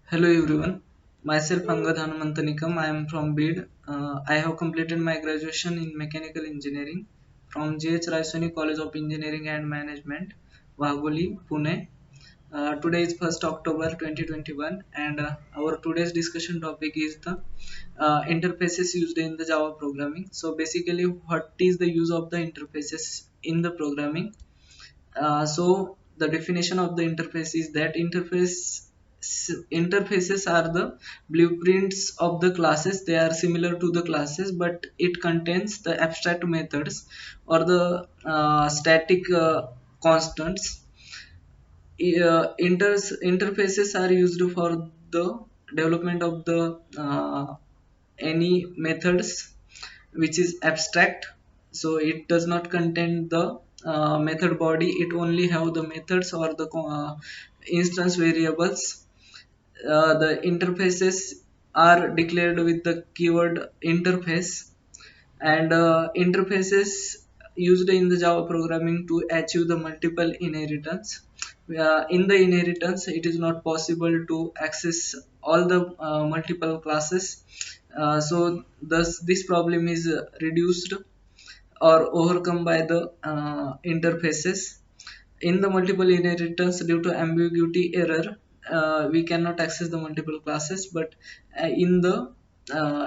Hello everyone, myself Angad Hanumantanikam. I am from BID. I have completed my graduation in mechanical engineering from JH Raisoni College of Engineering and Management, Wagholi, Pune. Today is 1st October 2021 and our today's discussion topic is the interfaces used in the Java programming. So basically what is the use of the interfaces in the programming? So the definition of the interface is that interfaces are the blueprints of the classes. They are similar to the classes, but it contains the abstract methods or the static constants. Interfaces are used for the development of the any methods which is abstract, so it does not contain the method body. It only have the methods or the instance variables. The interfaces are declared with the keyword interface, and interfaces used in the Java programming to achieve the multiple inheritance. In the inheritance, it is not possible to access all the multiple classes. So thus this problem is reduced or overcome by the interfaces. In the multiple inheritance, due to ambiguity error, we cannot access the multiple classes, but in the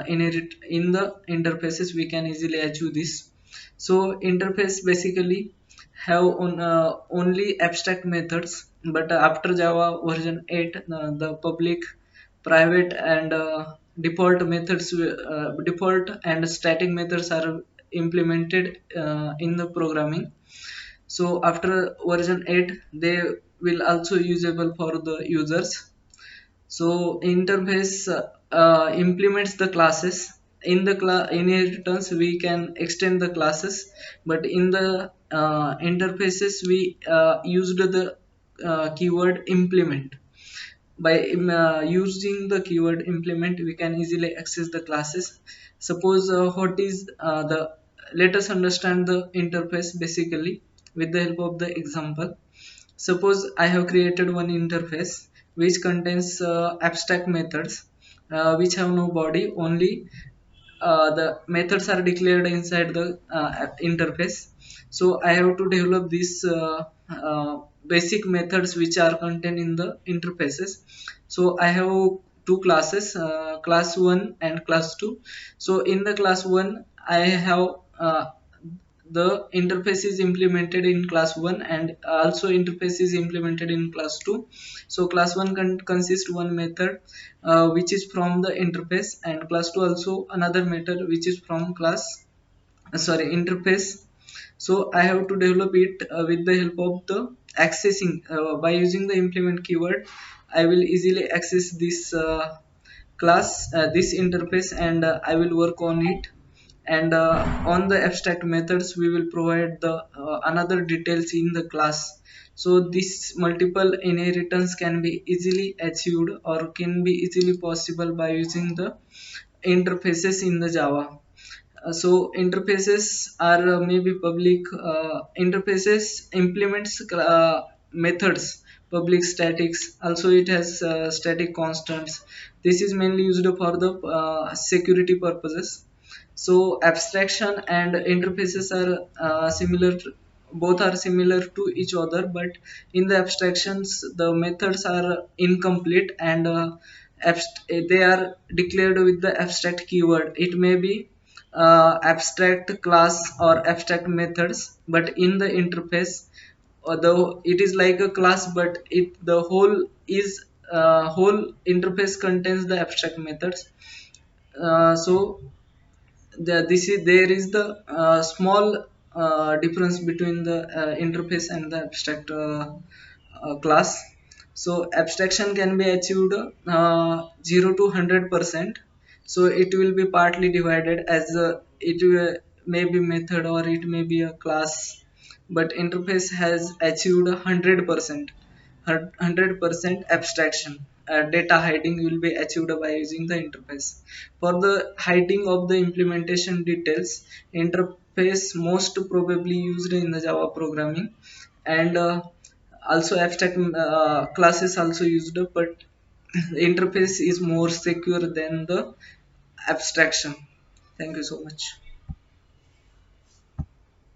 in the interfaces we can easily achieve this. So interface basically have only abstract methods, but after Java version 8, the public, private and default methods, default and static methods are implemented in the programming. So after version 8 they will also usable for the users. So interface implements the classes. In the inheritance we can extend the classes, but in the interfaces we used the keyword implement. By using the keyword implement we can easily access the classes. Suppose what is the let us understand the interface basically with the help of the example. Suppose I have created one interface which contains abstract methods which have no body, only the methods are declared inside the interface. So I have to develop these basic methods which are contained in the interfaces. So I have two classes, class 1 and class 2. So in the class 1 I have the interface is implemented in class 1 and also interface is implemented in class 2. So class 1 consists one method which is from the interface, and class 2 also another method which is from class sorry interface. So I have to develop it with the help of the accessing by using the implement keyword. I will easily access this class, this interface, and I will work on it. And on the abstract methods we will provide the another details in the class. So this multiple inheritance can be easily achieved or can be easily possible by using the interfaces in the Java. So interfaces are maybe public. Interfaces implements methods, public, statics. Also it has static constants. This is mainly used for the security purposes. So abstraction and interfaces are similar, both are similar to each other, but in the abstractions the methods are incomplete and they are declared with the abstract keyword. It may be abstract class or abstract methods, but in the interface, although it is like a class, but it the whole is whole interface contains the abstract methods. So this is there is the small difference between the interface and the abstract class. So abstraction can be achieved 0 to 100%. So it will be partly divided as may be method or it may be a class, but interface has achieved 100%. 100% abstraction. Data hiding will be achieved by using the interface. For the hiding of the implementation details, interface most probably used in the Java programming, and also abstract classes also used, but interface is more secure than the abstraction. Thank you so much.